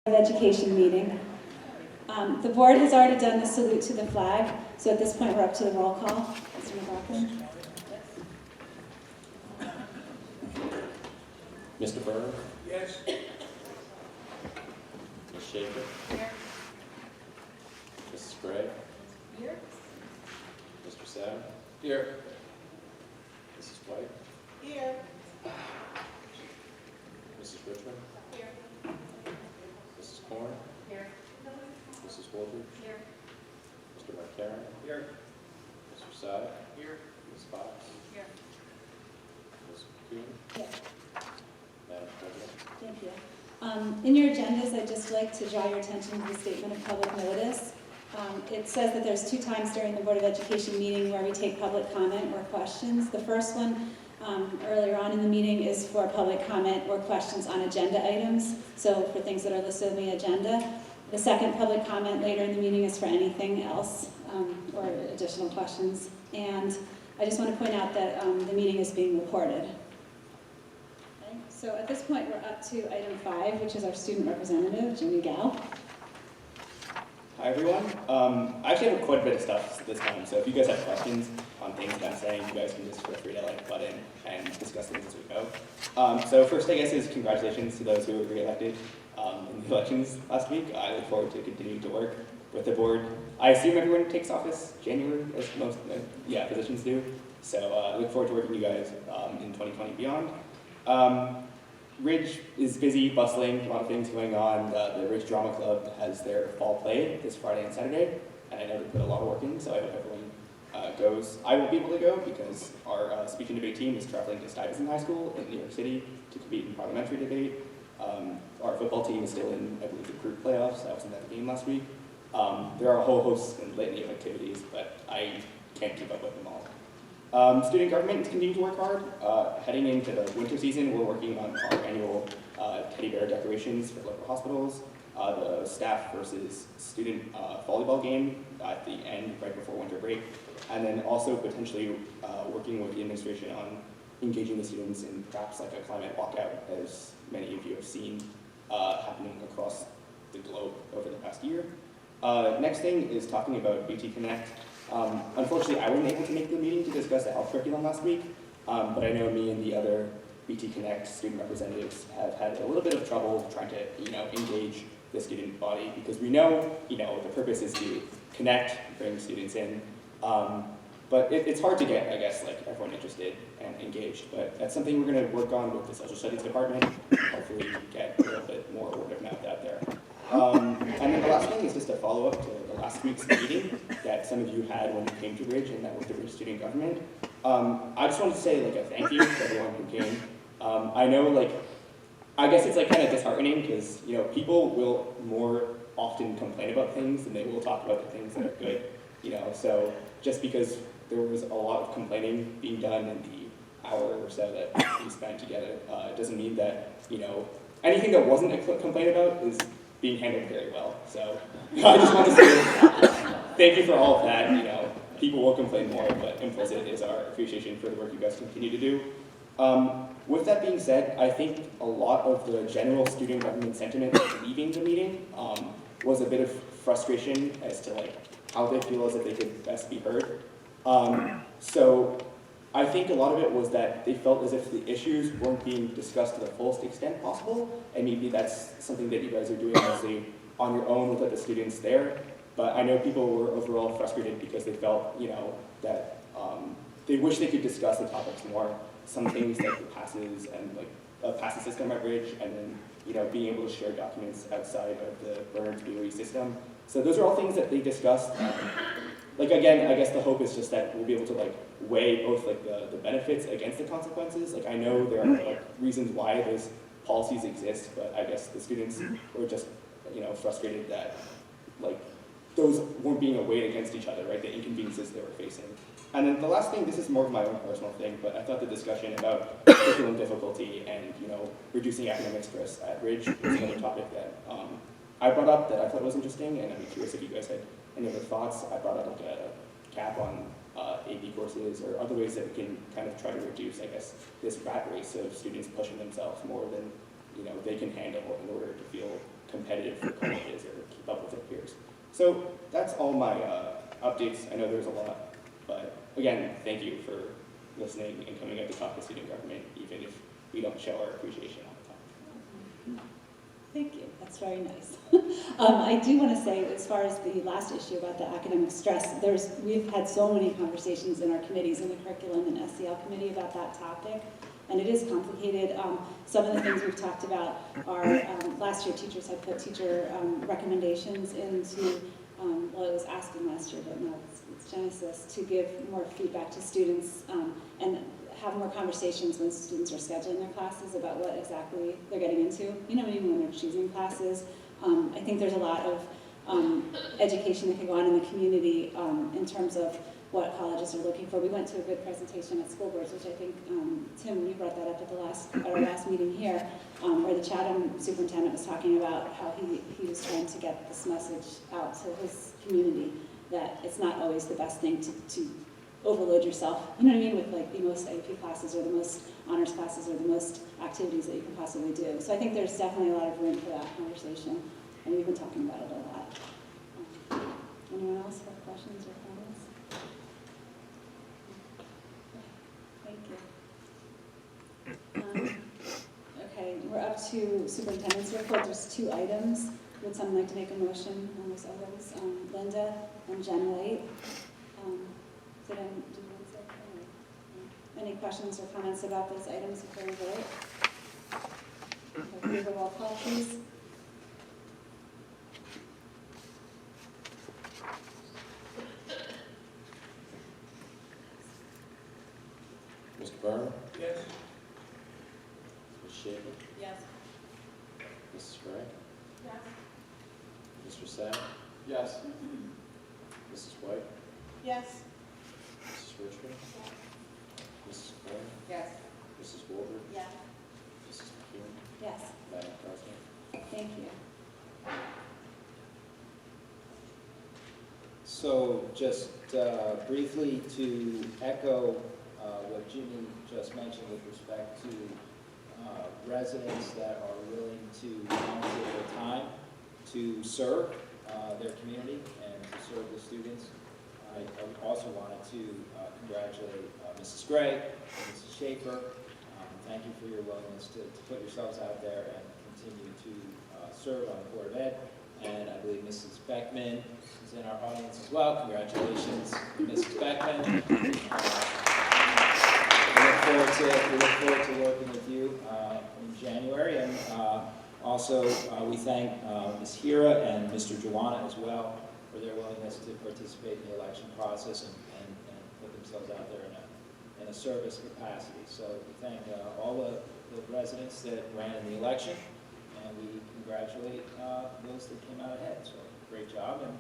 Education meeting. The board has already done the salute to the flag, so at this point we're up to the roll call. Mr. McLaughlin. Mr. Burr? Yes. Ms. Schaefer? Here. Mrs. Gray? Here. Mr. Sam? Here. Mrs. White? Here. Mrs. Richmond? Here. Mrs. Korn? Here. Mrs. Woolford? Here. Mr. McCarron? Here. Mr. Sy? Here. Ms. Fox? Here. Ms. Kuhn? Yes. Madam President? Thank you. In your agendas, I'd just like to draw your attention to the statement of public notice. It says that there's 2 times during the Board of Education meeting where we take public comment or questions. The first one, earlier on in the meeting, is for public comment or questions on agenda items, so for things that are listed on the agenda. The second public comment later in the meeting is for anything else or additional questions. And I just want to point out that the meeting is being recorded. Okay, so at this point, we're up to item 5, which is our student representative, Jimmy Gao. Hi everyone. I actually have quite a bit of stuff this time, so if you guys have questions on things that I'm saying, you guys can just feel free to butt in and discuss things as we go. So first, I guess, is congratulations to those who were re-elected in the elections last week. I look forward to continuing to work with the board. I assume everyone takes office January, as most positions do. So I look forward to working with you guys in 2020 and beyond. Ridge is busy, bustling, a lot of things going on. The Ridge Drama Club has their fall play this Friday and Saturday, and I know they put a lot of work in, so I hope everyone goes. I won't be able to go because our speech and debate team is traveling to Stuyvesant High School in New York City to compete in parliamentary debate. Our football team is still in, I believe, the group playoffs. I was in that game last week. There are a whole host and litany of activities, but I can't keep up with them all. Student government is continuing to work hard. Heading into the winter season, we're working on our annual teddy bear decorations for local hospitals, the staff versus student volleyball game at the end, right before winter break, and then also potentially working with the administration on engaging the students in perhaps like a climate walkout, as many of you have seen happening across the globe over the past year. Next thing is talking about BT Connect. Unfortunately, I wasn't able to make the meeting to discuss the health curriculum last week, but I know me and the other BT Connect student representatives have had a little bit of trouble trying to, engage the student body, because we know, the purpose is to connect, bring students in, but it's hard to get, I guess, like everyone interested and engaged. But that's something we're going to work on with the social studies department. Hopefully, get a little bit more word of mouth out there. And then the last thing is just a follow-up to the last week's meeting that some of you had when you came to Ridge, and that was the Ridge Student Government. I just wanted to say a thank you to everyone who came. I know I guess it's kind of disheartening because people will more often complain about things than they will talk about the things that are good. So just because there was a lot of complaining being done in the hour or so that we spent together, it doesn't mean that anything that wasn't a complaint about is being handled very well. So I just want to say thank you for all of that. People will complain more, but implicit is our appreciation for the work you guys continue to do. With that being said, I think a lot of the general student government sentiment leaving the meeting was a bit of frustration as to how they feel as if they could best be heard. So I think a lot of it was that they felt as if the issues weren't being discussed to the fullest extent possible, and maybe that's something that you guys are doing mostly on your own without the students there. But I know people were overall frustrated because they felt, that they wish they could discuss the topics more. Some things like the passes and a passes system at Ridge, and then being able to share documents outside of the Btboe system. So those are all things that they discussed. Again, I guess the hope is just that we'll be able to weigh both the benefits against the consequences. I know there are reasons why those policies exist, but I guess the students were just frustrated that those weren't being weighed against each other, right? The inconveniences they were facing. And then the last thing, this is more of my own personal thing, but I thought the discussion about curriculum difficulty and reducing academic stress at Ridge was another topic that I brought up that I thought was interesting, and I'd be curious if you guys had any other thoughts. I brought up a cap on AP courses or other ways that we can kind of try to reduce, I guess, this rat race of students pushing themselves more than they can handle in order to feel competitive for colleges or keep up with their peers. So that's all my updates. I know there's a lot, but again, thank you for listening and coming up to talk to student government, even if we don't show our appreciation all the time. Thank you, that's very nice. I do want to say, as far as the last issue about the academic stress, we've had so many conversations in our committees, in the curriculum and SEL committee about that topic, and it is complicated. Some of the things we've talked about are, last year teachers had put teacher recommendations into, well, it was asking last year, but now it's Genesis, to give more feedback to students and have more conversations when students are scheduling their classes about what exactly they're getting into. Even when they're choosing classes. I think there's a lot of education that can go on in the community in terms of what colleges are looking for. We went to a good presentation at school boards, which I think, Tim, you brought that up at our last meeting here, where the Chatham superintendent was talking about how he was trying to get this message out to his community, that it's not always the best thing to overload yourself, with like the most AP classes or the most honors classes or the most activities that you can possibly do. So I think there's definitely a lot of room for that conversation, and we've been talking about it a lot. Anyone else have questions or comments? Thank you. Okay, we're up to superintendent's report. There's 2 items. Would someone like to make a motion on those items? Linda and Jen White. Do you want to say any questions or comments about those items before we vote? Okay, roll call, please. Mr. Byrne? Yes. Ms. Schaefer? Yes. Mrs. Gray? Yes. Mr. Sapp? Yes. Mrs. White? Yes. Mrs. Richmond? Mrs. Blair? Yes. Mrs. Wolder? Yes. Mrs. McKeon? Yes, Madam President? thank you. So just briefly to echo what Ginny just mentioned with respect to residents that are willing to volunteer their time to serve their community and to serve the students. I also wanted to congratulate Mrs. Gray and Mrs. Schaefer. Thank you for your willingness to put yourselves out there and continue to serve on the Board of Ed. And I believe Mrs. Beckman is in our audience as well. Congratulations, Mrs. Beckman. We look forward to working with you in January. And also, we thank Ms. Hira and Mr. Joanna as well for their willingness to participate in the election process and put themselves out there in a service capacity. So we thank all the residents that ran in the election, and we congratulate those that came out ahead. So great job. And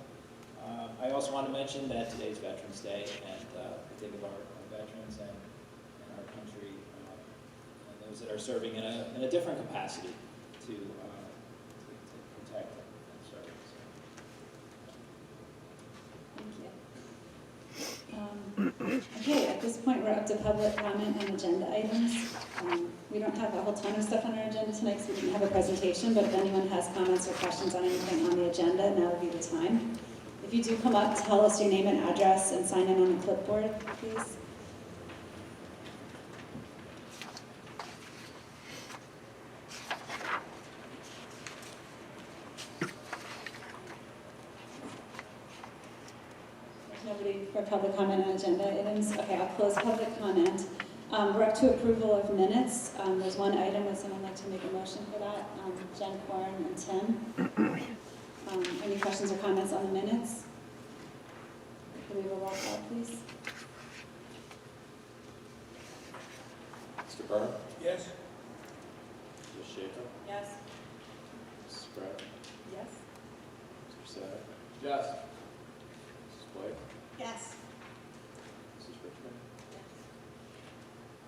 I also want to mention that today's Veterans Day, and we think of our veterans and our country and those that are serving in a different capacity to protect and serve. Thank you. Okay, at this point, we're up to public comment on agenda items. We don't have a whole ton of stuff on our agenda tonight, so we didn't have a presentation, but if anyone has comments or questions on anything on the agenda, now would be the time. If you do come up, tell us your name and address and sign in on the clipboard, please. Nobody for public comment on agenda items? Okay, I'll close public comment. We're up to approval of minutes. There's one item. Would someone like to make a motion for that? Jen, Corin, and Tim. Any questions or comments on the minutes? Can we have a roll call, please? Mr. Byrne? Yes. Ms. Schaefer? Yes. Mrs. Gray? Yes. Mr. Sapp? Yes. Mrs. White? Yes. Mrs. Richmond?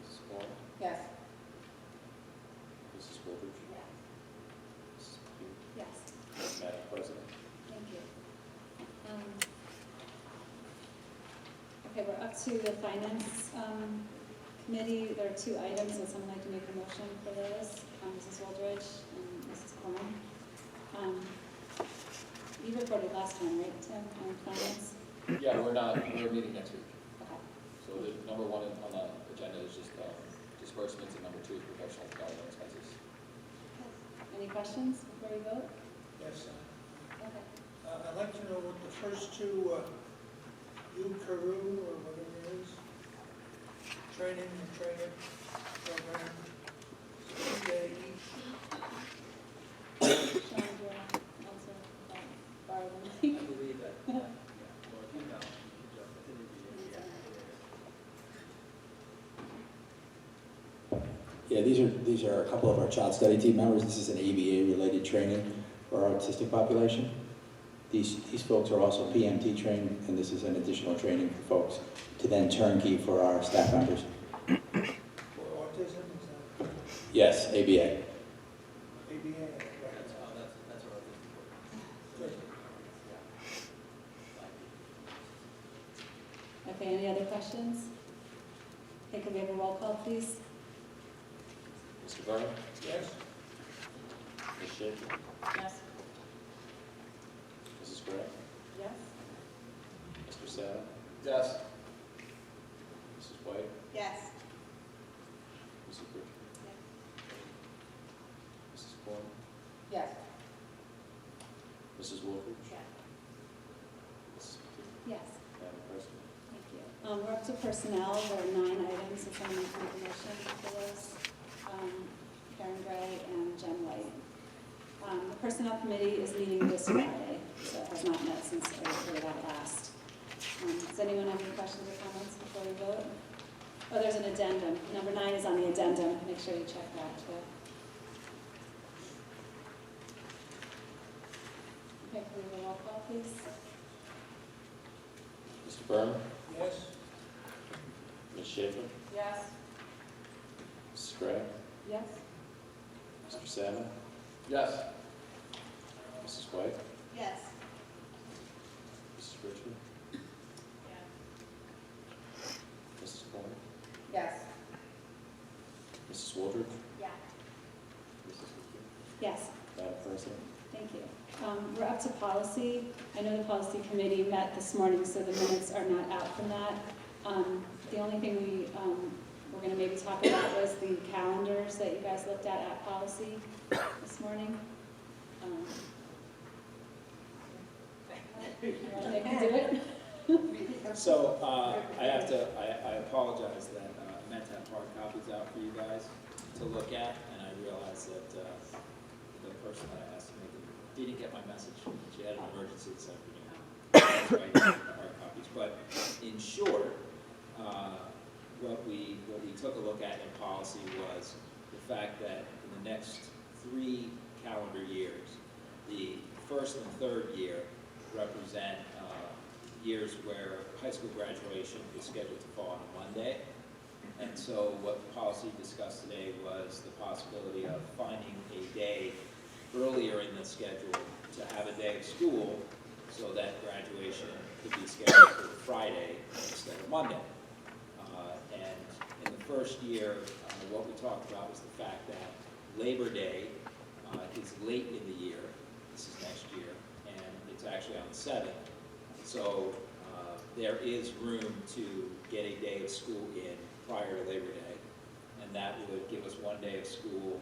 Mrs. Blair? Yes. Mrs. Wolder? Mrs. McKeon? Yes. Madam President? Thank you. Okay, we're up to the finance committee, there are 2 items, would someone like to make a motion for those? Mrs. Wooldridge and Mrs. Corn. You reported last time, right, Tim, on finance? Yeah, we're meeting next week. Okay. So the number 1 on the agenda is just disbursements, and number 2 is professional development expenses. Any questions before we vote? Yes, Okay. I'd like to know what the first 2, UCARU or whatever it is, training program, CAE. Sean, do you want to answer that? Borrow the mic. I believe that, yeah, well, if you know, it's in the Yeah, these are a couple of our child study team members. This is an ABA-related training for our autistic population. These folks are also PMT trained, and this is an additional training for folks to then turnkey for our staff members. For autism, is that Yes, ABA. ABA? That's what I was Okay, any other questions? Okay, can we have a roll call, please? Mr. Byrne? Yes? Ms. Schaefer? Yes. Mrs. Gray? Yes. Mr. Sad? Yes. Mrs. White? Yes. Mrs. Bridger? Mrs. Corn? Yes. Mrs. Wolfridge? Yes. Mrs. McKee? Yes, Madam President? thank you. We're up to personnel, there are 9 items, so someone make a motion for those. Karen Gray and Jen White. The Personnel Committee is meeting this Friday, so it has not met since I reported out last. Does anyone have any questions or comments before we vote? Oh, there's an addendum. Number 9 is on the addendum. Make sure you check that too. Okay, can we have a roll call, please? Mr. Byrne? Yes? Ms. Schaefer? Yes. Mrs. Gray? Yes? Mr. Salmon? Yes. Mrs. White? Yes. Mrs. Richmond? Mrs. Corn? Yes. Mrs. Wooldridge? Yeah. Mrs. McKee? Yes. Madam President? Thank you. We're up to policy. I know the policy committee met this morning, so the minutes are not out from that. The only thing we're going to maybe talk about was the calendars that you guys looked at policy this morning. They can do it. So, I apologize that I meant to have hard copies out for you guys to look at, and I realized that the person that I asked to make them didn't get my message. She had an emergency this afternoon. That's why I didn't have the hard copies. But in short, what we took a look at in policy was the fact that in the next 3 calendar years, the first and third year represent years where high school graduation is scheduled to fall on a Monday. And so what the policy discussed today was the possibility of finding a day earlier in the schedule to have a day of school so that graduation could be scheduled for Friday instead of Monday. And in the first year, what we talked about was the fact that Labor Day is late in the year. This is next year, and it's actually on the 7th. So there is room to get a day of school in prior to Labor Day, and that would give us 1 day of school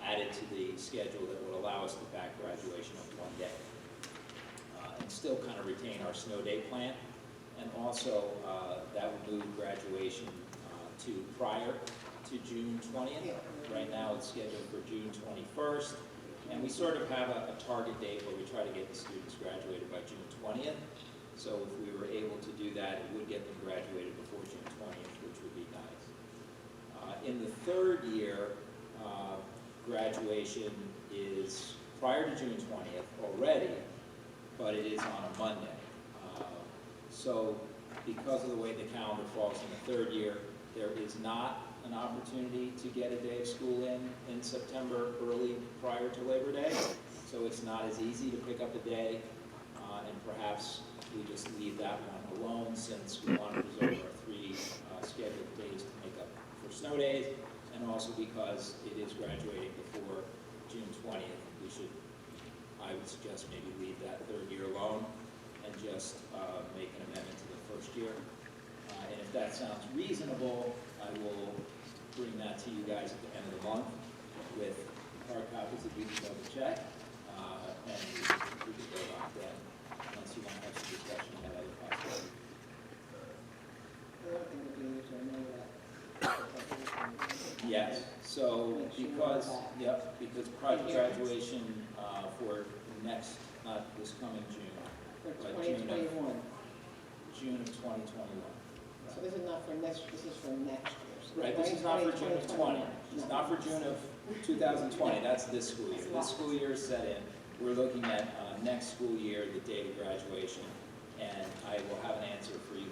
added to the schedule that would allow us to back graduation up 1 day. And still kind of retain our snow day plan, and also that would move graduation to prior to June 20th. Right now it's scheduled for June 21st, and we sort of have a target date where we try to get the students graduated by June 20th. So if we were able to do that, it would get them graduated before June 20th, which would be nice. In the third year, graduation is prior to June 20th already, but it is on a Monday. So because of the way the calendar falls in the third year, there is not an opportunity to get a day of school in September early prior to Labor Day. So it's not as easy to pick up a day, and perhaps we just leave that one alone since we want to preserve our 3 scheduled days to make up snow days, and also because it is graduating before June 20th. We should, I would suggest maybe leave that third year alone and just make an amendment to the first year. And if that sounds reasonable, I will bring that to you guys at the end of the month with hard copies that you can double check, and we can go on then, unless you want to have some discussion about other possibilities. Yes, so because, yep, because project graduation for next, not this coming June, For but 2021. June of 2021. So this is not for next, this is for next year. So Right, this is not for June of 20. 2021. It's not for June of 2020, that's this school year. This school year is set in. We're looking at next school year, the date of graduation, and I will have an answer for you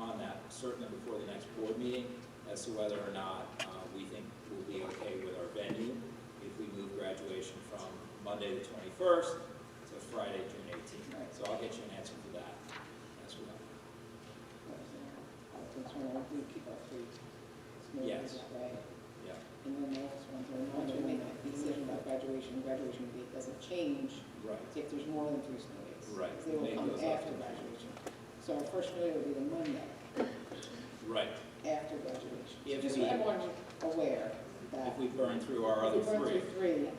on that, certainly before the next board meeting, as to whether or not we think we'll be okay with our venue if we move graduation from Monday the 21st to Friday, June 18th. So I'll get you an answer for that as well. We keep our free. Yes. Right. Yeah, And then the next one, the ones we make a decision about graduation date doesn't change right, if there's more than 3 snow days. Right. They will Make come those up. after graduation. So our first snow day will be the Monday right. after graduation. If Just so we- everyone's aware that If we burn through our other if we burn three, through 3, yeah,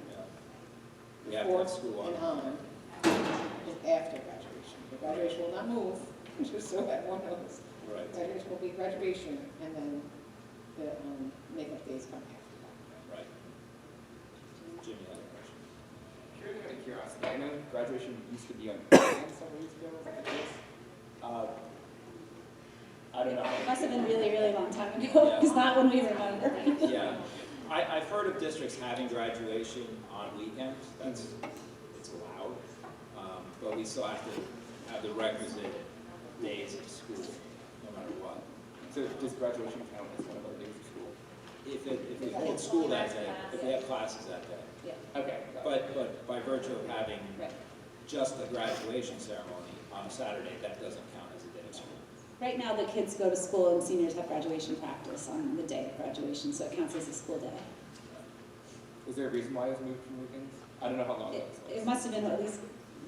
we have to have school and on. on, is after graduation. The graduation will not move, just so everyone knows. Right, Graduation will be graduation, and then the makeup days come after that. right. Jimmy had a question. Purely out of curiosity, I know graduation used to be on weekends several years ago, was that the case? I don't know. It must have been really, really long time ago, because not when we remember. Yeah, I've heard of districts having graduation on weekends, it's allowed, but we still have to have the requisite days of school, no matter what. So does graduation count as one of our days of school? If we hold school that day, if we have classes that day. Okay. But by virtue of having Right. just the graduation ceremony on a Saturday, that doesn't count as a day of school. Right now, the kids go to school and seniors have graduation practice on the day of graduation, so it counts as a school day. Is there a reason why it was moved from weekends? I don't know how long ago It must have been at least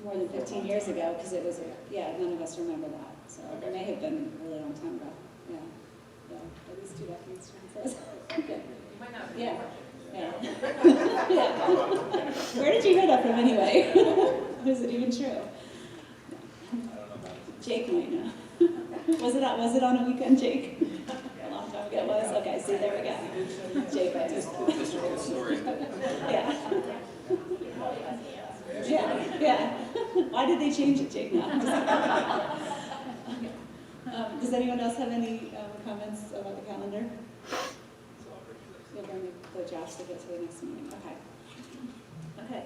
more than 15 years ago, because it was, none of us remember that. So it may have been a really long time ago. Yeah, at least 2 decades. Okay. Yeah. Yeah. Yeah. Where did you hear that from anyway? Was it even true? I don't know about it. Jake might know. Was it on a weekend, Jake? A long time ago it was? Okay, see, there we go. Jake, I just. District story. Yeah. Yeah. Why did they change it, Jake? No, I'm just kidding. Okay. Does anyone else have any comments about the calendar? You'll bring the draft of it to the next meeting, okay. Okay,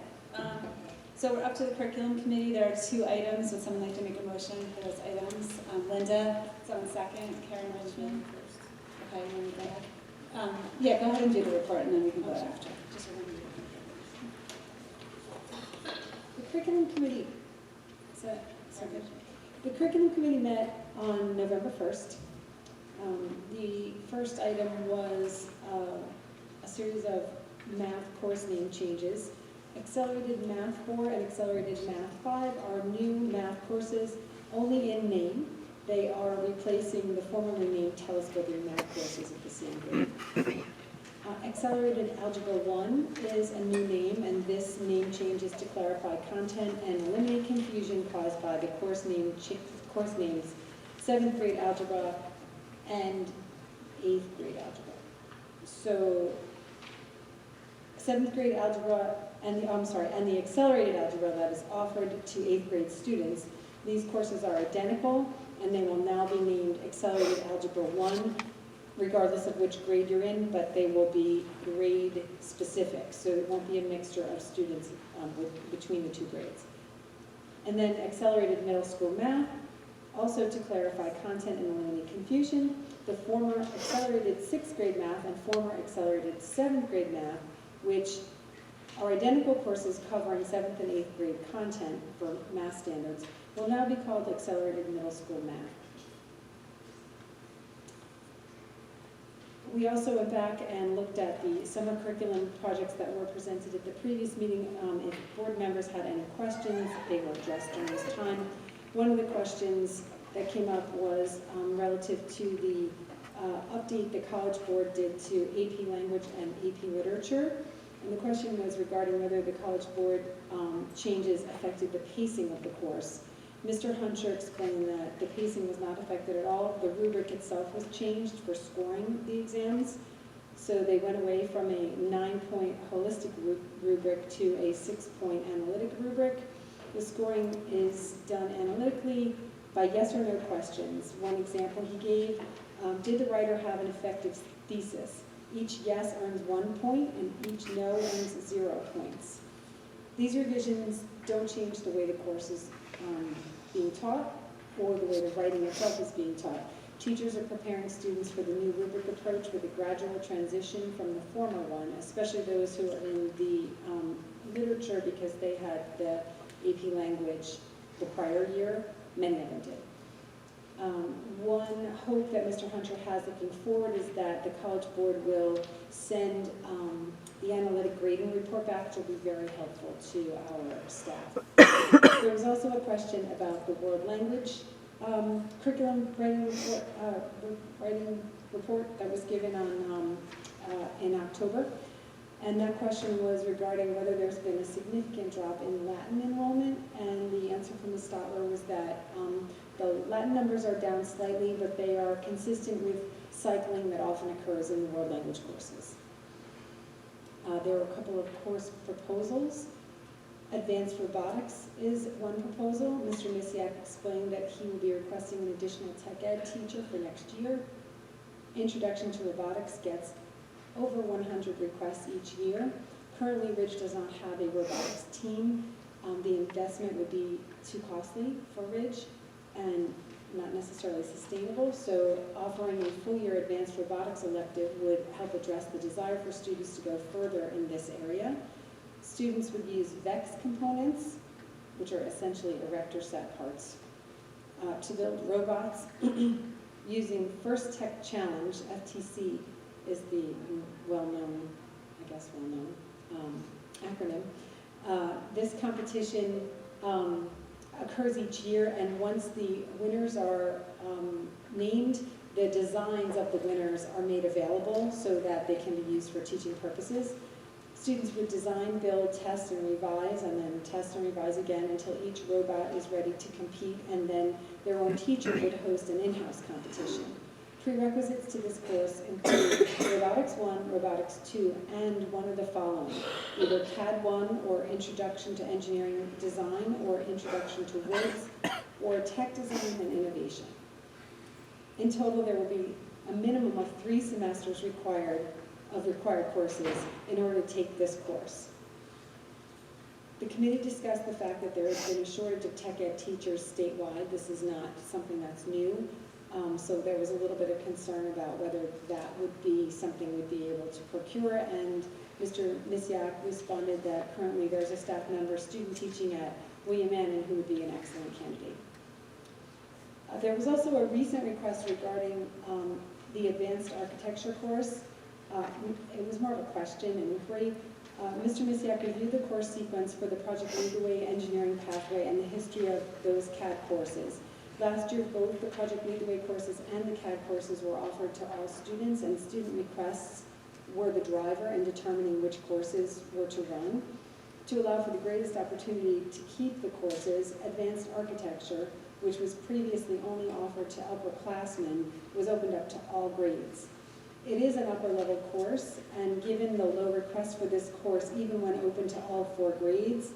so we're up to the curriculum committee. There are 2 items. Would someone like to make a motion for those items? Linda, someone second, Karen Richmond first. Okay, and then we go ahead. Yeah, go ahead and do the report and then we can vote after. Just remember. The curriculum committee, so good. The curriculum committee met on November 1st. The first item was a series of math course name changes. Accelerated Math 4 and Accelerated Math 5 are new math courses, only in name. They are replacing the formerly named telescoping math courses at the same grade. Accelerated Algebra 1 is a new name, and this name change is to clarify content and eliminate confusion caused by the course names 7th grade algebra and 8th grade algebra. So 7th grade algebra and the accelerated algebra that is offered to 8th grade students, these courses are identical, and they will now be named Accelerated Algebra 1, regardless of which grade you're in, but they will be grade specific, so it won't be a mixture of students between the 2 grades. And then Accelerated Middle School Math, also to clarify content and eliminate confusion, the former Accelerated 6th grade Math and former Accelerated 7th grade Math, which are identical courses covering 7th and 8th grade content for math standards, will now be called Accelerated Middle School Math. We also went back and looked at the summer curriculum projects that were presented at the previous meeting. If board members had any questions, they were addressed during this time. One of the questions that came up was relative to the update the College Board did to AP Language and AP Literature. And the question was regarding whether the College Board changes affected the pacing of the course. Mr. Hunter explained that the pacing was not affected at all. The rubric itself was changed for scoring the exams. So they went away from a 9-point holistic rubric to a 6-point analytic rubric. The scoring is done analytically by yes or no questions. One example he gave, did the writer have an effective thesis? Each yes earns 1 point and each no earns 0 points. These revisions don't change the way the course is being taught or the way the writing itself is being taught. Teachers are preparing students for the new rubric approach with a gradual transition from the former one, especially those who are in the literature because they had the AP language the prior year. Many of them did. One hope that Mr. Hunter has looking forward is that the College Board will send the analytic grading report back, which will be very helpful to our staff. There was also a question about the world language curriculum writing report that was given on in October. And that question was regarding whether there's been a significant drop in Latin enrollment, and the answer from Ms. Stotler was that the Latin numbers are down slightly, but they are consistent with cycling that often occurs in the world language courses. There were a couple of course proposals. Advanced robotics is one proposal. Mr. Misiak explained that he will be requesting an additional tech ed teacher for next year. Introduction to robotics gets over 100 requests each year. Currently, Ridge does not have a robotics team. The investment would be too costly for Ridge and not necessarily sustainable, so offering a full-year advanced robotics elective would help address the desire for students to go further in this area. Students would use VEX components, which are essentially erector set parts, to build robots using First Tech Challenge. FTC is the well-known acronym. This competition occurs each year, and once the winners are named, the designs of the winners are made available so that they can be used for teaching purposes. Students would design, build, test, and revise, and then test and revise again until each robot is ready to compete, and then their own teacher would host an in-house competition. Prerequisites to this course include Robotics 1, Robotics 2, and one of the following: either CAD 1 or Introduction to Engineering Design or Introduction to Words, or Tech Design and Innovation. In total, there will be a minimum of 3 semesters required courses in order to take this course. The committee discussed the fact that there has been a shortage of tech ed teachers statewide. This is not something that's new. So there was a little bit of concern about whether that would be something we'd be able to procure, and Mr. Misiak responded that currently there's a staff member student teaching at William Annan who would be an excellent candidate. There was also a recent request regarding the advanced architecture course. It was more of a question and inquiry. Mr. Misiak reviewed the course sequence for the Project Lead the Way engineering pathway and the history of those CAD courses. Last year, both the Project Lead the Way courses and the CAD courses were offered to all students, and student requests were the driver in determining which courses were to run. To allow for the greatest opportunity to keep the courses, advanced architecture, which was previously only offered to upperclassmen, was opened up to all grades. It is an upper-level course, and given the low request for this course, even when open to all 4 grades,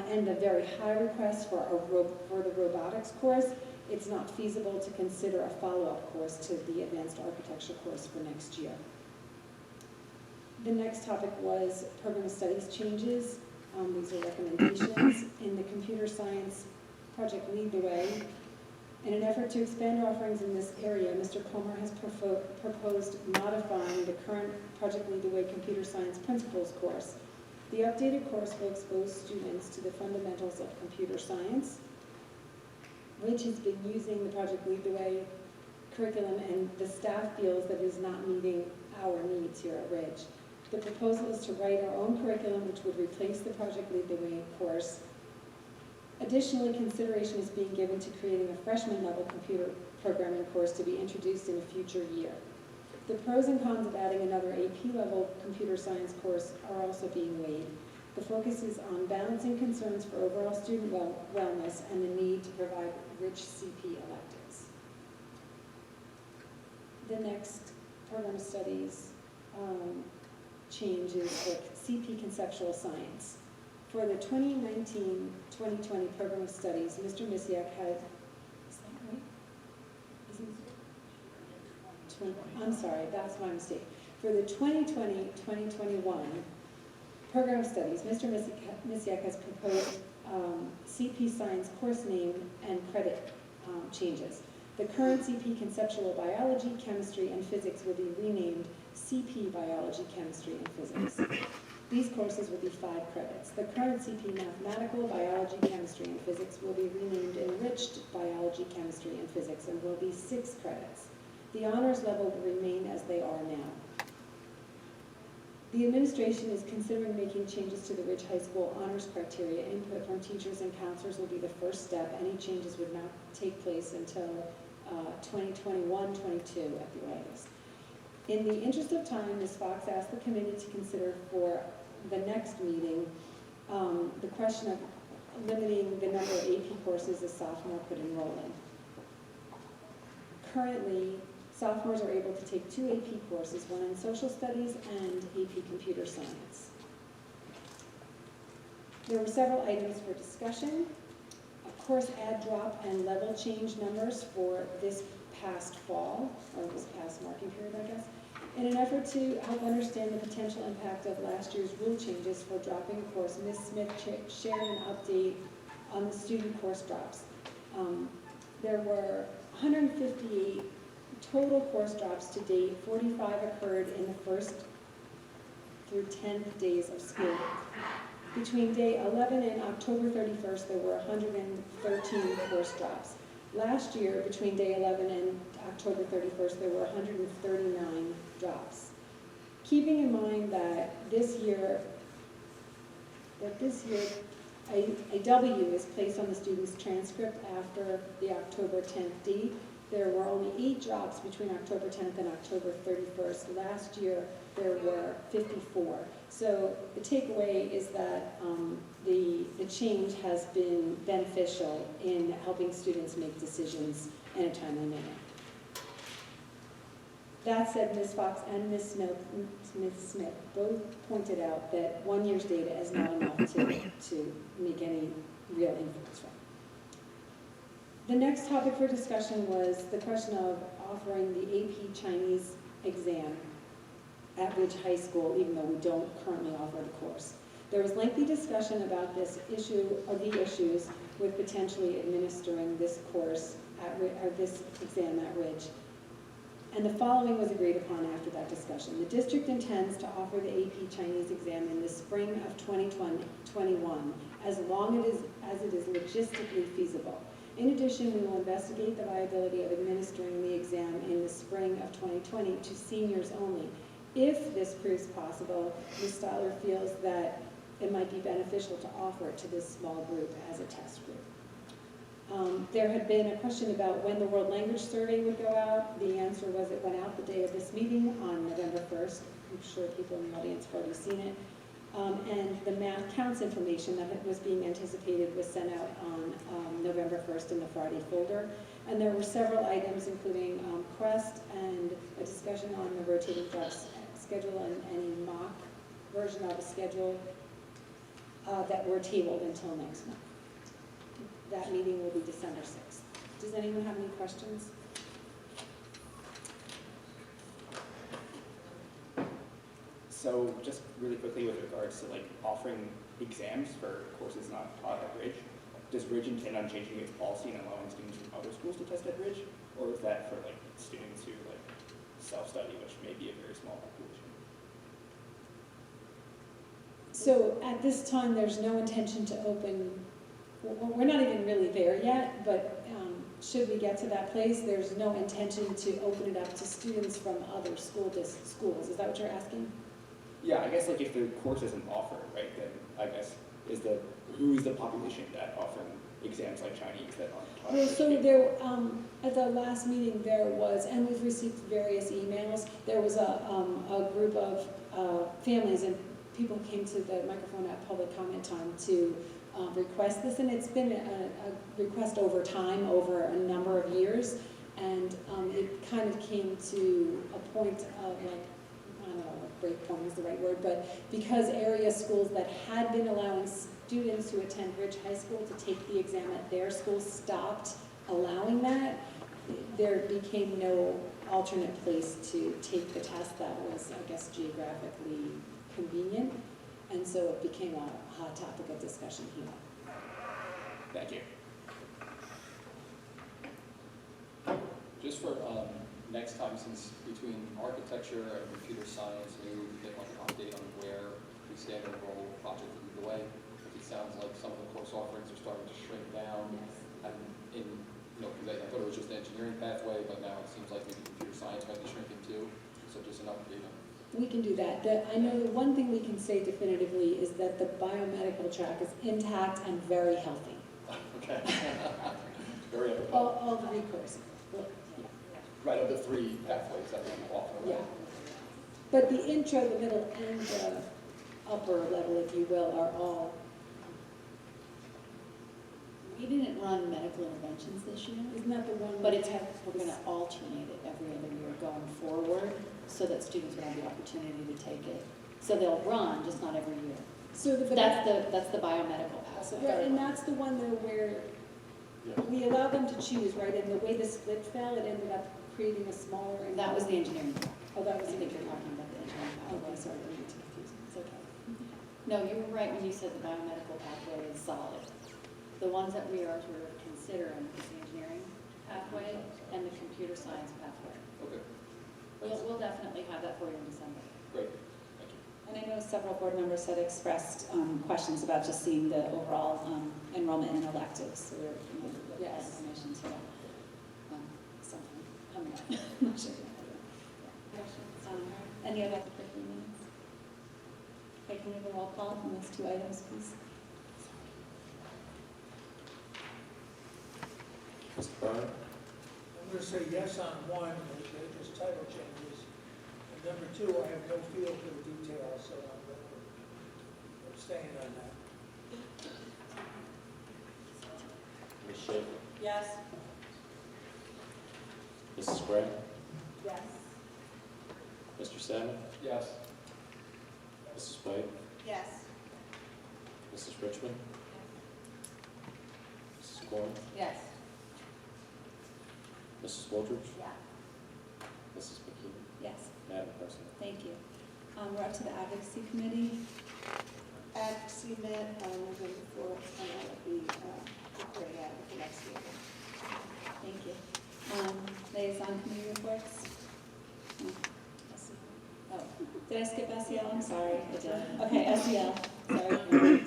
and the very high request for the robotics course, it's not feasible to consider a follow-up course to the advanced architecture course for next year. The next topic was program studies changes. These are recommendations. In the computer science Project Lead the Way, in an effort to expand offerings in this area, Mr. Comer has proposed modifying the current Project Lead the Way computer science principles course. The updated course will expose students to the fundamentals of computer science. Ridge has been using the Project Lead the Way curriculum, and the staff feels that it is not meeting our needs here at Ridge. The proposal is to write our own curriculum, which would replace the Project Lead the Way course. Additionally, consideration is being given to creating a freshman-level computer programming course to be introduced in a future year. The pros and cons of adding another AP-level computer science course are also being weighed. The focus is on balancing concerns for overall student wellness and the need to provide rich CP electives. The next program of studies change is for CP Conceptual Science. For the 2019-2020 program of studies, Mr. Misiak had, is that right? I'm sorry, that's my mistake. For the 2020-2021 program of studies, Mr. Misiak has proposed CP Science course name and credit changes. The current CP Conceptual Biology, Chemistry, and Physics will be renamed CP Biology, Chemistry, and Physics. These courses will be 5 credits. The current CP Mathematical, Biology, Chemistry, and Physics will be renamed Enriched Biology, Chemistry, and Physics and will be 6 credits. The honors level will remain as they are now. The administration is considering making changes to the Ridge High School honors criteria. Input from teachers and counselors will be the first step. Any changes would not take place until 2021-22 at the earliest. In the interest of time, Ms. Fox asked the committee to consider for the next meeting the question of limiting the number of AP courses a sophomore could enroll in. Currently, sophomores are able to take 2 AP courses, one in social studies and AP computer science. There were several items for discussion. Of course, add, drop, and level change numbers for this past fall, or this past marking period, I guess, in an effort to help understand the potential impact of last year's rule changes for dropping a course. Ms. Smith shared an update on the student course drops. There were 158 total course drops to date. 45 occurred in the first through 10th days of school. Between day 11 and October 31st, there were 113 course drops. Last year, between day 11 and October 31st, there were 139 drops. Keeping in mind that this year a W is placed on the student's transcript after the October 10th date, there were only 8 drops between October 10th and October 31st. Last year, there were 54. So the takeaway is that the change has been beneficial in helping students make decisions in a timely manner. That said, Ms. Fox and Ms. Smith both pointed out that 1 year's data is not enough to make any real influence from. The next topic for discussion was the question of offering the AP Chinese exam at Ridge High School, even though we don't currently offer the course. There was lengthy discussion about this issue, or the issues, with potentially administering this course or this exam at Ridge. And the following was agreed upon after that discussion. The district intends to offer the AP Chinese exam in the spring of 2021, as long as it is logistically feasible. In addition, we will investigate the viability of administering the exam in the spring of 2020 to seniors only. If this proves possible, Ms. Stahler feels that it might be beneficial to offer it to this small group as a test group. There had been a question about when the World Language Survey would go out. The answer was it went out the day of this meeting on November 1st. I'm sure people in the audience have already seen it. And the math counts information that was being anticipated was sent out on November 1st in the Friday folder. And there were several items, including Quest and a discussion on the rotating drop schedule and any mock version of a schedule that were tabled until next month. That meeting will be December 6th. Does anyone have any questions? So just really quickly with regards to like offering exams for courses not taught at Ridge, does Ridge intend on changing its policy and allowing students from other schools to test at Ridge? Or is that for like students who like self-study, which may be a very small population? So at this time, there's no intention to open, we're not even really there yet, but should we get to that place, there's no intention to open it up to students from other schools. Is that what you're asking? Yeah, I guess like if the course isn't offered, right, then I guess who is the population that offering exams like Chinese that aren't taught? Well, so there, at the last meeting, there was, and we've received various emails, there was a group of families and people came to the microphone at public comment time to request this, and it's been a request over time, over a number of years, and it kind of came to a point of like, I don't know if break point is the right word, but because area schools that had been allowing students who attend Ridge High School to take the exam at their school stopped allowing that, there became no alternate place to take the test that was, I guess, geographically convenient, and so it became a hot topic of discussion here. Thank you. Just for next time, since between architecture and computer science, maybe we can get like an update on where we stand in the role project lead the way. It sounds like some of the course offerings are starting to shrink down. And because I thought it was just an engineering pathway, but now it seems like maybe computer science might be shrinking too. So just an update on. We can do that. I know the one thing we can say definitively is that the biomedical track is intact and very healthy. Okay. Very apropos. All three courses. Right, of the three pathways that we offer. Right? Yeah. But the intro, the middle, and the upper level, if you will, are all. We didn't run medical interventions this year, Isn't that the one? but we it's, have- we're gonna alternate it every other year going forward, so that students would have the opportunity to take it. So they'll run, just not every year. So the. That's the biomedical pathway. Right, and that's the one though where we allow them to choose, right? And the way the split fell, it ended up creating a smaller. That was the engineering track. Oh, that I was the think you're talking about the engineering Okay, pathway. sorry, I'm getting too confused. It's okay. No, you were right when you said the biomedical pathway is solid. The ones that we are sort of considering is the engineering pathway and the computer science pathway. Okay. We'll definitely have that for you in December. Great. Thank you. And I know several board members had expressed questions about just seeing the overall enrollment in electives. So we're going to look at that information so that something coming up. I'm not sure. Any other quick minutes? Okay, can we have a roll call on those two items, please? Mr. Byrne? I'm gonna say yes on one, there's title changes. And number two, I have no feel for the details, so I'm gonna abstain on that. Ms. Schaefer? Yes. Mrs. Gray? Yes. Mr. Salmon? Yes. Mrs. White? Yes. Mrs. Richmond? Mrs. Corn? Yes. Mrs. Wooldridge? Yeah. Mrs. McKee? Yes, Madam President? thank you. We're up to the advocacy committee. Advocacy met on November 4th, and that will be reporting out at the next meeting. Thank you. Liaison committee reports? Oh, did I skip SEL? I'm sorry, I did. Okay, SEL, sorry.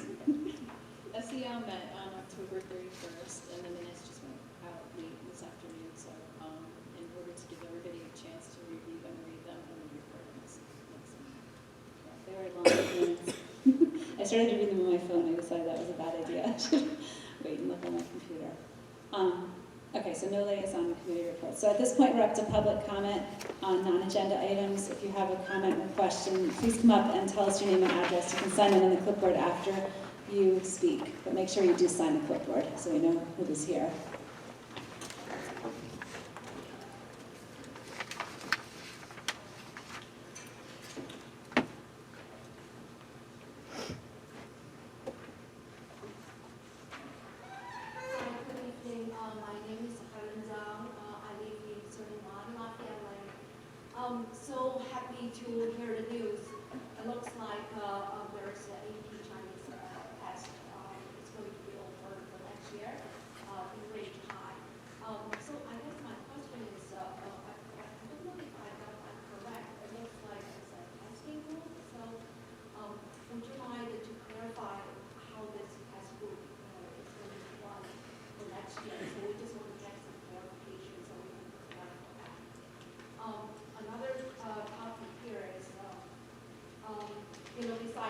SEL met on October 31st, and the minutes just went out late this afternoon, so in order to give everybody a chance to review them, read them, and then report them next meeting. Very long minutes. I started to read them on my phone, I decided that was a bad idea. I should wait and look on my computer. Okay, so no liaison committee reports. So at this point, we're up to public comment on non-agenda items. If you have a comment or question, please come up and tell us your name and address. You can sign them in the clipboard after you speak, but make sure you do sign the clipboard so we know who is here. Good evening. My name is Helen Zhang. I live in Suleiman, Lafayette Lane. So happy to hear the news. It looks like there's an AP Chinese test. It's going to be over for next year in grade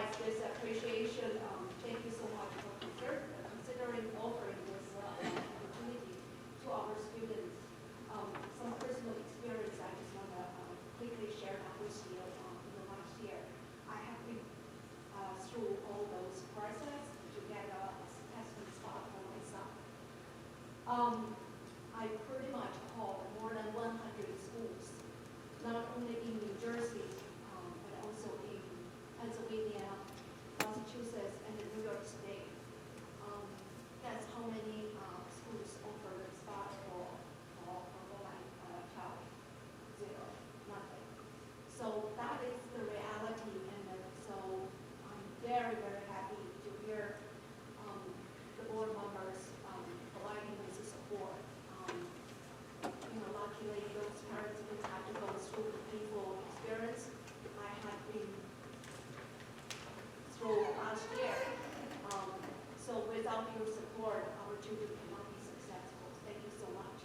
besides this appreciation, thank you so much for considering offering this opportunity to our students. Some personal experience I just want to quickly share that with you. In the last year, I have been through all those process to get a testing spot for myself. I pretty much called more than 100 schools, not only in New Jersey, but also in Pennsylvania, Massachusetts, and New York State. That's how many schools offer the spot for my child. Zero, nothing. So that is the reality, and so I'm very, very happy to hear the board members providing this support. Luckily, those parents didn't have to go through the painful experience I had been through last year. So without your support, our children cannot be successful. Thank you so much.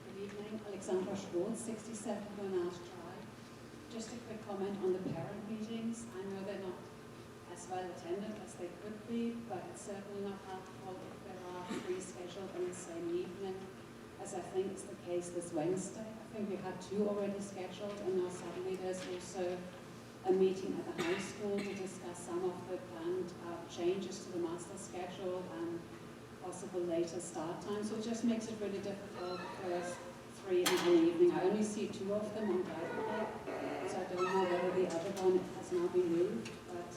Good evening, Alexandra Schwartz, 67 Bernard Drive. Just a quick comment on the parent meetings. I know they're not as well attended as they could be, but it's certainly not helpful if there are three scheduled on the same evening, as I think is the case this Wednesday. I think we had two already scheduled, and now suddenly there's also a meeting at the high school to discuss some of the planned changes to the master schedule and possible later start time. So it just makes it really difficult for us three in the evening. I only see two of them on Btboe, so I don't know whether the other one has now been moved, but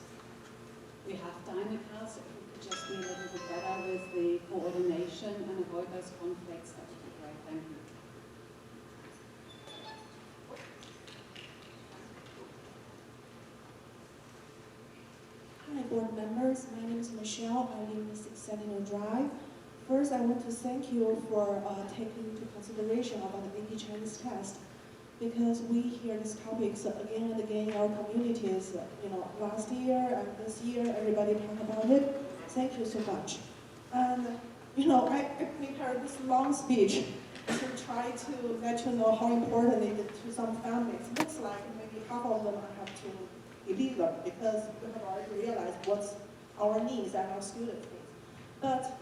we have Dynacast. So if we could just be a little bit better with the coordination and avoid those conflicts, that would be great. Thank you. Hi, board members. My name is Michelle. I live in 670 Drive. First, I want to thank you for taking into consideration about the AP Chinese test, because we hear these topics again and again in our communities. Last year and this year, everybody talk about it. Thank you so much. And I prepared this long speech to try to let you know how important it is to some families. It looks like maybe half of them I have to believe them, because we have already realized what's our needs and our students' needs. But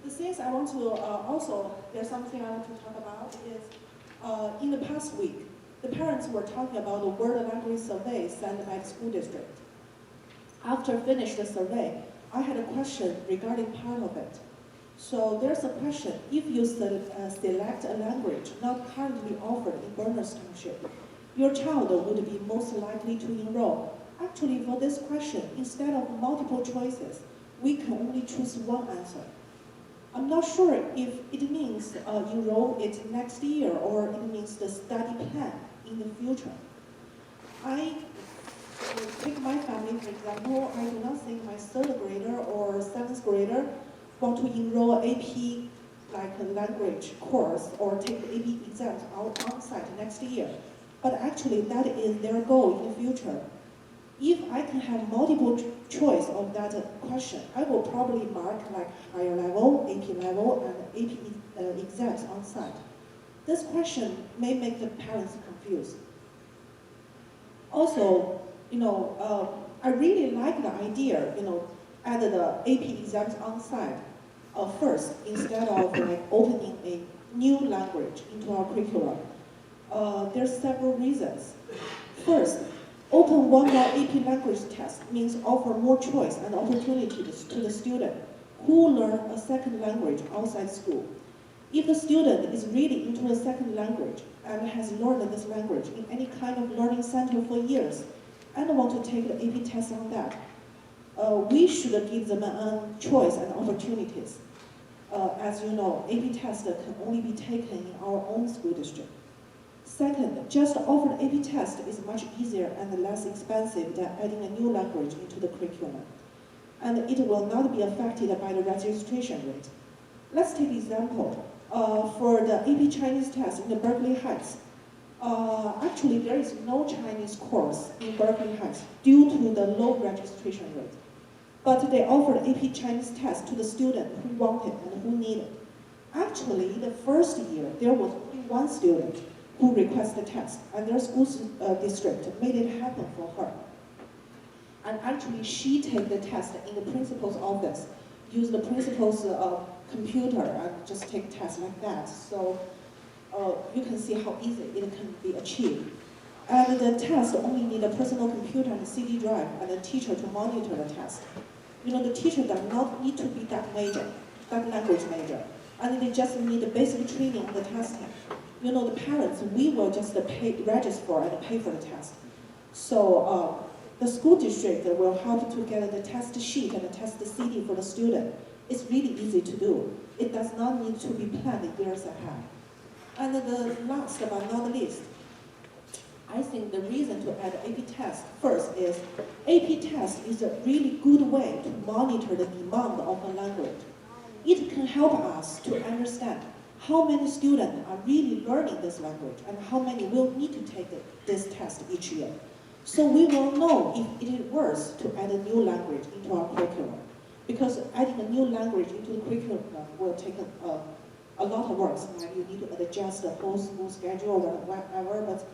the things I want to there's something I want to talk about is in the past week, the parents were talking about the world language survey sent by the school district. After finished the survey, I had a question regarding part of it. So there's a question: if you select a language not currently offered in Berners Township, your child would be most likely to enroll. Actually, for this question, instead of multiple choices, we can only choose one answer. I'm not sure if it means enroll it next year or it means the study plan in the future. I take my family, for example. I do not think my third grader or seventh grader want to enroll AP like a language course or take the AP exams on-site next year. But actually, that is their goal in the future. If I can have multiple choice of that question, I will probably mark like higher level, AP level, and AP exams on site. This question may make the parents confused. Also, I really like the idea, add the AP exams on site first, instead of like opening a new language into our curriculum. There's several reasons. First, open one more AP language test means offer more choice and opportunities to the student who learn a second language outside school. If the student is really into a second language and has learned this language in any kind of learning center for years and want to take the AP test on that, we should give them a choice and opportunities. As you know, AP test can only be taken in our own school district. Second, just offer the AP test is much easier and less expensive than adding a new language into the curriculum. And it will not be affected by the registration rate. Let's take example. For the AP Chinese test in the Berkeley Heights, Actually, there is no Chinese course in Berkeley Heights due to the low registration rate. But they offered AP Chinese test to the student who wanted and who needed. Actually, the first year, there was only one student who requested the test, and their school district made it happen for her. And actually, she took the test in the principal's office, use the principal's computer, and just take tests like that. So you can see how easy it can be achieved. And the test only need a personal computer and a CD drive and a teacher to monitor the test. You know, the teacher does not need to be that major, that language major. And they just need the basic training on the testing. You know, the parents, we will just register for and pay for the test. So the school district will help to get the test sheet and the test CD for the student. It's really easy to do. It does not need to be planned years ahead. And the last but not least, I think the reason to add AP test first is AP test is a really good way to monitor the demand of a language. It can help us to understand how many students are really learning this language and how many will need to take this test each year. So we will know if it is worth to add a new language into our curriculum. Because adding a new language into the curriculum will take a lot of work. Like you need to adjust the whole school schedule or whatever. But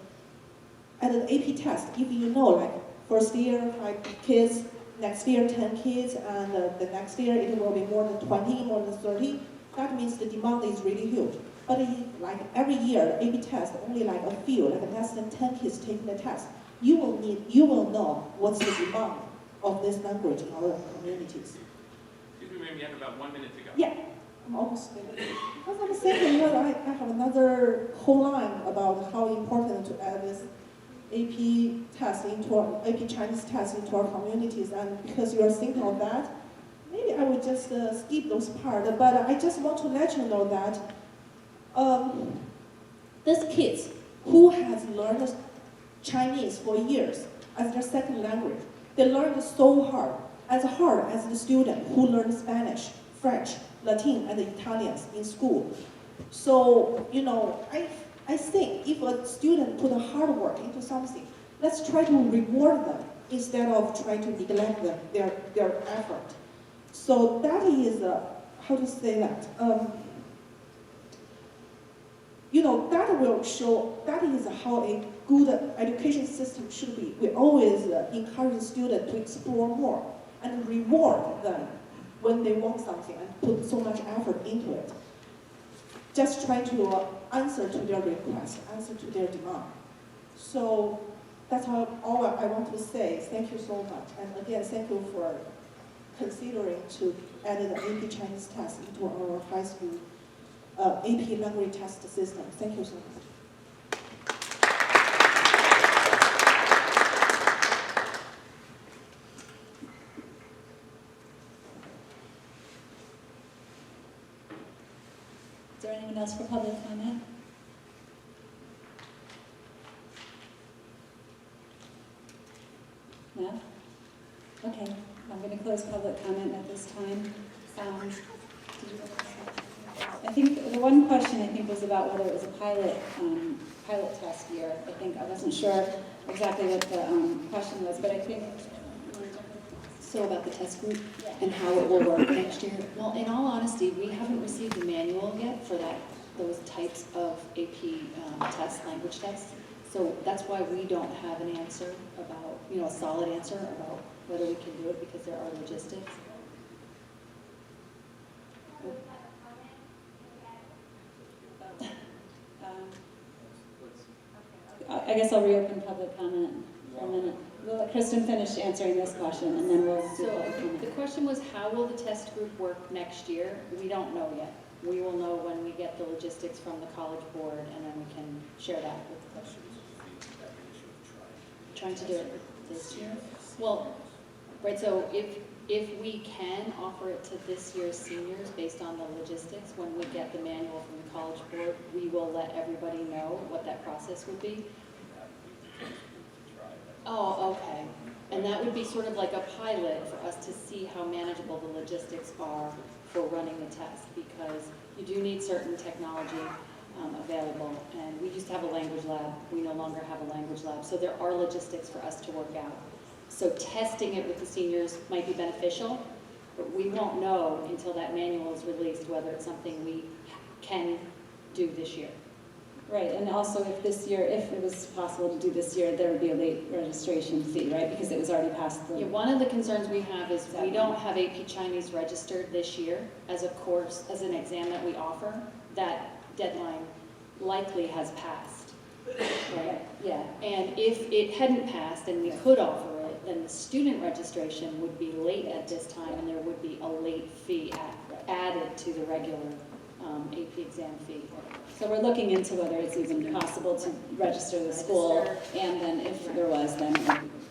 at an AP test, if you know, like first year 5 kids, next year 10 kids, and the next year it will be more than 20, more than 30, that means the demand is really huge. But if, like every year, the AP test only like a few, like less than 10 kids taking the test, you will know what's the demand of this language in our communities. Excuse me, ma'am, we have about 1 minute to go. Yeah, I'm almost there. Because I'm thinking, you know, I have another whole line about how important to add this AP test into our, AP Chinese test into our communities, and because you're thinking of that, maybe I would just skip those parts, but I just want to let you know that these kids who has learned Chinese for years as their second language, they learned so hard as the student who learned Spanish, French, Latin, and Italians in school. So, you know, I think if a student put a hard work into something, let's try to reward them instead of trying to neglect them, their effort. So that is, how to say that? You know, that will show, that is how a good education system should be. We always encourage the student to explore more and reward them when they want something and put so much effort into it. Just try to answer to their request, answer to their demand. So that's all I want to say. Thank you so much. And again, thank you for considering to add the AP Chinese test into our high school AP language test system. Thank you so much. Is there anyone else for public comment? No? Okay, I'm going to close public comment at this time. I think the one question was about whether it was a pilot test year. I wasn't sure exactly what the question was, but I think. So about the test group and how it will work next year. Well, in all honesty, we haven't received a manual yet for those types of AP tests, language tests. So that's why we don't have an answer about, a solid answer about whether we can do it, because there are logistics. I guess I'll reopen public comment for a minute. We'll let Kristen finish answering this question, and then we'll do public So comment. the question was, how will the test group work next year? We don't know yet. We will know when we get the logistics from the college board, and then we can share that with the trying to do it this year. Well, right, so if we can offer it to this year's seniors based on the logistics, when we get the manual from the college board, we will let everybody know what that process would be. Oh, okay. And that would be sort of like a pilot for us to see how manageable the logistics are for running the test, because you do need certain technology. available. And we used to have a language lab. We no longer have a language lab. So there are logistics for us to work out. So testing it with the seniors might be beneficial, but we won't know until that manual is released whether it's something we can do this year. Right, and also if this year, if it was possible to do this year, there would be a late registration fee, right? Because it was already past the. Yeah, one of the concerns we have is we don't have AP Chinese registered this year as a course, as an exam that we offer. That deadline likely has passed, right? Yeah. And if it hadn't passed and we could offer it, then the student registration would be late at this time and there would be a late fee added to the regular AP exam fee. So we're looking into whether it's even possible to register the school, and then if there was, then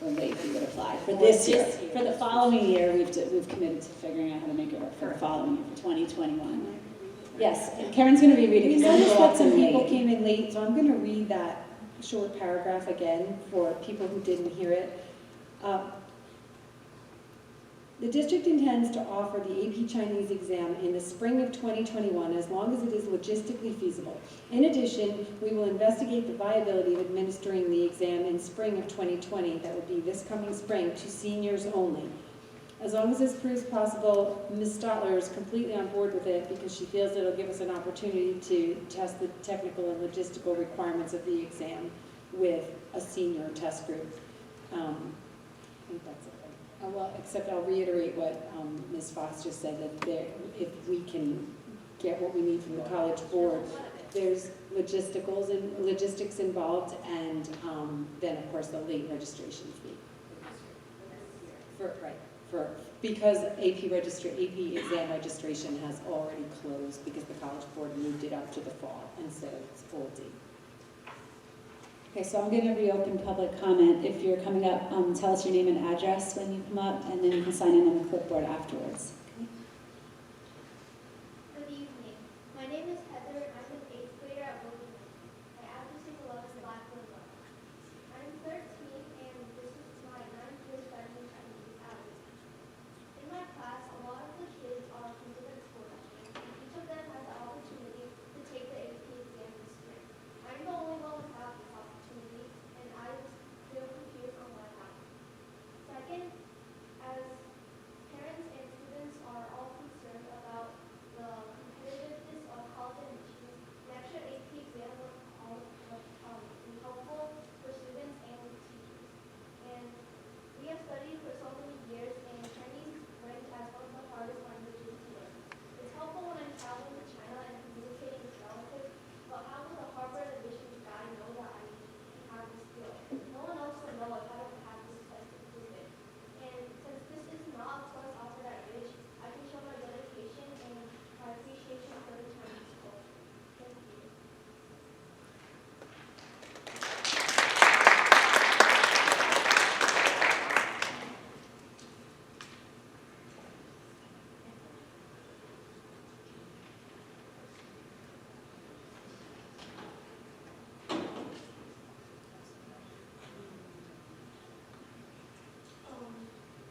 a late fee would apply for this year. For the following year, we've committed to figuring out how to make it work for the following year, for 2021. Yes, Karen's going to be reading. We because noticed people that some often people late. came in late, so I'm going to read that short paragraph again for people who didn't hear it. The district intends to offer the AP Chinese exam in the spring of 2021 as long as it is logistically feasible. In addition, we will investigate the viability of administering the exam in spring of 2020, that would be this coming spring, to seniors only. As long as this proves possible, Ms. Stotler is completely on board with it because she feels it'll give us an opportunity to test the technical and logistical requirements of the exam with a senior test group. I think that's it. Well, except I'll reiterate what Ms. Fox just said, that if we can get what we need from the College Board, there's logistics involved, and then of course the late registration fee. Because AP exam registration has already closed because the College Board moved it up to the fall instead of its full date. Okay, so I'm going to reopen public comment. If you're coming up, tell us your name and address when you come up, and then you can sign in on the clipboard afterwards. Okay? Good evening. My name is Heather, and I'm an 8th grader at William. My address is 11 Blackwood Road. I'm 13, and this is my 9th year studying Chinese at William. In my class, a lot of the kids are from different school districts, and each of them has the opportunity to take the AP exam this spring. I'm the only one without this opportunity, and I was feel confused on what happened. Second, as parents and students are all concerned about the competitiveness of college admissions, an extra AP exam would be helpful for students and teachers. And we have studied for so many years, and Chinese is ranked as one of the hardest languages to learn. It's helpful when I'm traveling to China and communicating with relatives, but how will the Harvard admissions guy know that I have this skill? No one else will know if I don't have this test to prove it. And since this is not a course offered at Ridge, I can show my dedication and my appreciation for the Chinese culture. Thank you.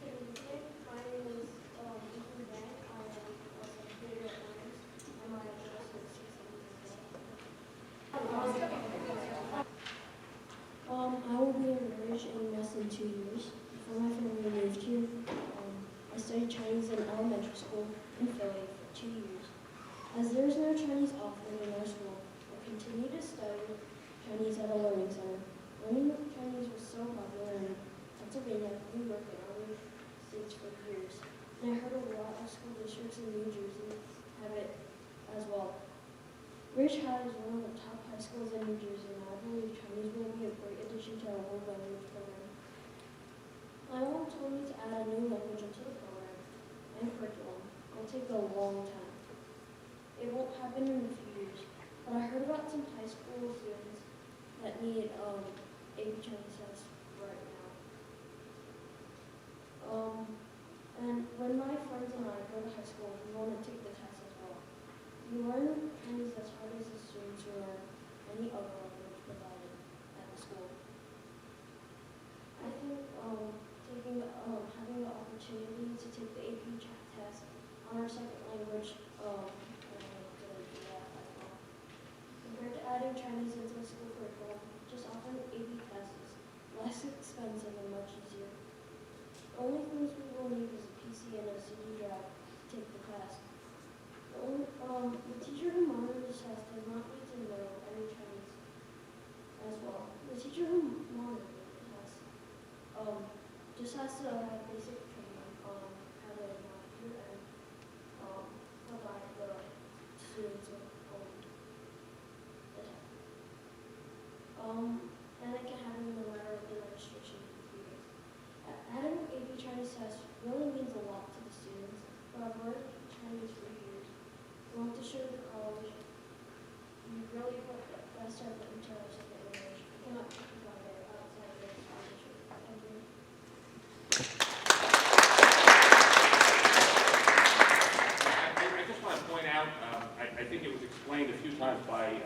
Good evening. My name is Ethan Van. I am a computer at Williams, and my address is 670. I will be in Ridge in less than 2 years. Before my family moved here, I studied Chinese in elementary school in Philly for 2 years. As there is no Chinese offered in our school, I continued to study Chinese at a learning center. Learning Chinese was so popular in Pennsylvania, New York, and other states for years. And I heard a lot of school districts in New Jersey have it as well. Ridge High is one of the top high schools in New Jersey, and I believe Chinese will be a great addition to our world language program. My mom told me to add a new language into the program and curriculum. It will take a long time. It won't happen in a few years, but I heard about some high school students that need AP Chinese tests right now. And when my friends and I go to high school, we want to take the test as well. We learn Chinese as hard as the students who learn any other language provided at the school. I think having the opportunity to take the AP test on our second language, compared to need is a PC and a CD drive to take the class. The teacher who monitors the test does not need to know any Chinese as well. The teacher who monitors the test just has to have basic training on how to monitor and provide the students with the test. And I can have them in the letter of the registration for 3 days. Having an AP Chinese test really means a lot to the students, but I've learned Chinese for years. I want to show the college you really put the best effort into our subject English. I cannot provide it outside of scholarship. Thank you. I just want to point out, I think it was explained a few times by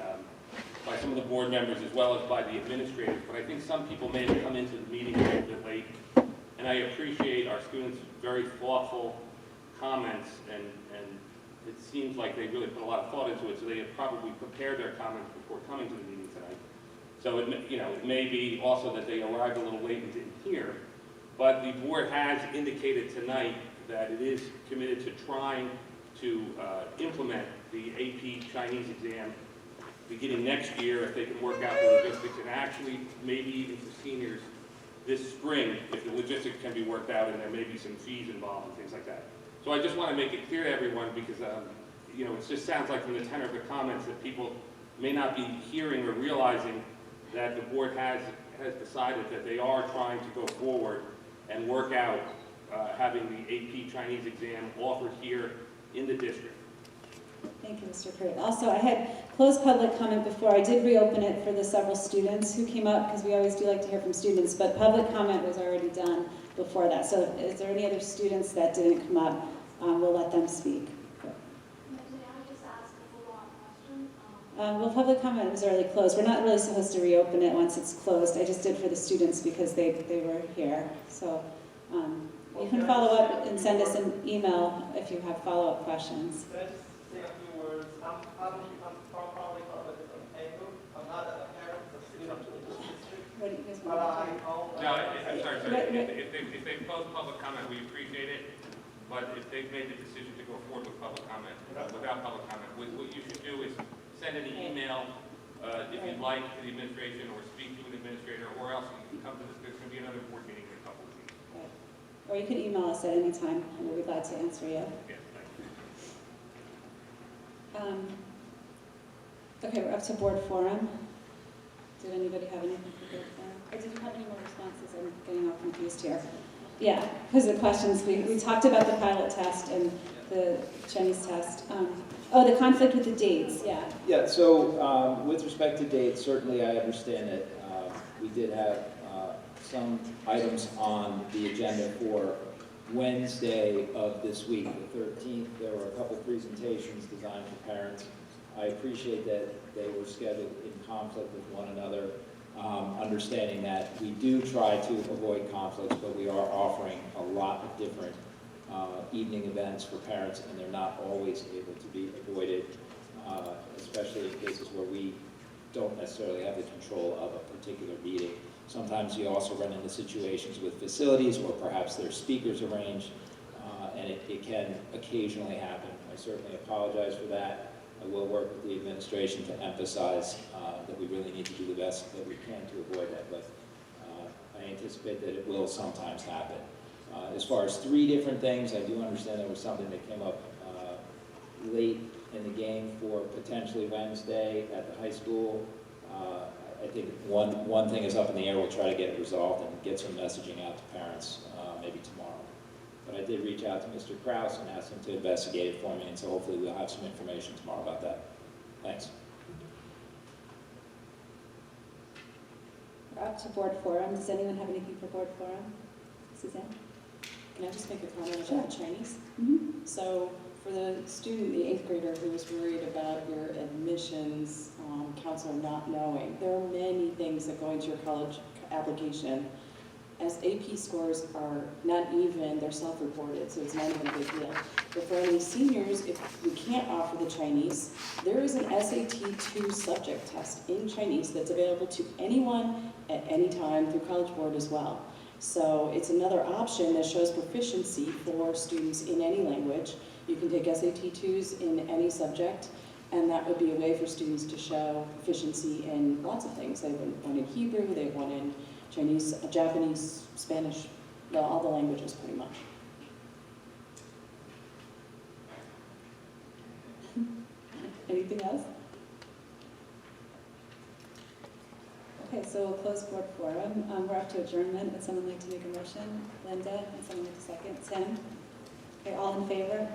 some of the board members as well as by the administrators, but I think some people may have come into the meeting a little bit late, and I appreciate our students' very thoughtful comments, and it seems like they really put a lot of thought into it, so they have probably prepared their comments before coming to the meeting tonight. So it may be also that they arrived a little late and didn't hear, but the board has indicated tonight that it is committed to trying to implement the AP Chinese exam beginning next year, if they can work out the logistics, and actually maybe even for seniors this spring, if the logistics can be worked out and there may be some fees involved and things like that. So I just want to make it clear to everyone, because it just sounds like from the tenor of the comments that people may not be hearing or realizing that the board has decided that they are trying to go forward and work out having the AP Chinese exam offered here in the district. Thank you, Mr. Pruitt. Also, I had closed public comment before. I did reopen it for the several students who came up, because we always do like to hear from students, but public comment was already done before that. So is there any other students that didn't come up? We'll let them speak. May I just ask a follow-up question? Well, public comment was already closed. We're not really supposed to reopen it once it's closed. I just did for the students because they were here. So you can follow up and send us an email if you have follow-up questions. Can I just say a few words? I'm probably from a different angle. I'm not a parent, a student of the district. What do you guys But want to do? No, I'm sorry. If they close public comment, we appreciate it. But if they've made the decision to go forward with public comment, without public comment, what you should do is send an email if you'd like to the administration, or speak to an administrator, or else you can come to this. There's going to be another board meeting in a couple of weeks. Right. Or you can email us at any time, and we'll be glad to answer you. Yes, thank you. Okay, we're up to board forum. Did anybody have anything for board forum? Or did you have any more responses? I'm getting all confused here. Yeah, because the questions, we talked about the pilot test and the Chinese test. The conflict with the dates, yeah. Yeah, so with respect to dates, certainly I understand that we did have some items on the agenda for Wednesday of this week, the 13th. There were a couple presentations designed for parents. I appreciate that they were scheduled in conflict with one another, understanding that we do try to avoid conflicts, but we are offering a lot of different evening events for parents, and they're not always able to be avoided, especially in cases where we don't necessarily have the control of a particular meeting. Sometimes you also run into situations with facilities where perhaps there's speakers arranged, and it can occasionally happen. I certainly apologize for that. I will work with the administration to emphasize that we really need to do the best that we can to avoid that, but I anticipate that it will sometimes happen. As far as 3 different things, I do understand there was something that came up late in the game for potentially Wednesday at the high school. I think one thing is up in the air. We'll try to get it resolved and get some messaging out to parents maybe tomorrow. But I did reach out to Mr. Kraus and asked him to investigate it for me, and so hopefully we'll have some information tomorrow about that. Thanks. We're up to board forum. Does anyone have anything for board forum? Suzanne? Can I just make a comment about Chinese? Mm-hmm. So for the student, the 8th grader who was worried about your admissions counselor not knowing, there are many things that go into your college application. As AP scores are not even, they're self-reported, so it's not even a big deal. But for any seniors, if we can't offer the Chinese, there is an SAT 2 subject test in Chinese that's available to anyone at any time through College Board as well. So it's another option that shows proficiency for students in any language. You can take SAT-2s in any subject, and that would be a way for students to show proficiency in lots of things. They have one in Hebrew, they have one in Chinese, Japanese, Spanish, all the languages pretty much. Anything else? Okay, so we'll close board forum. We're up to adjournment. Would someone like to make a motion? Linda, would someone like a second? Tim? Okay, all in favor?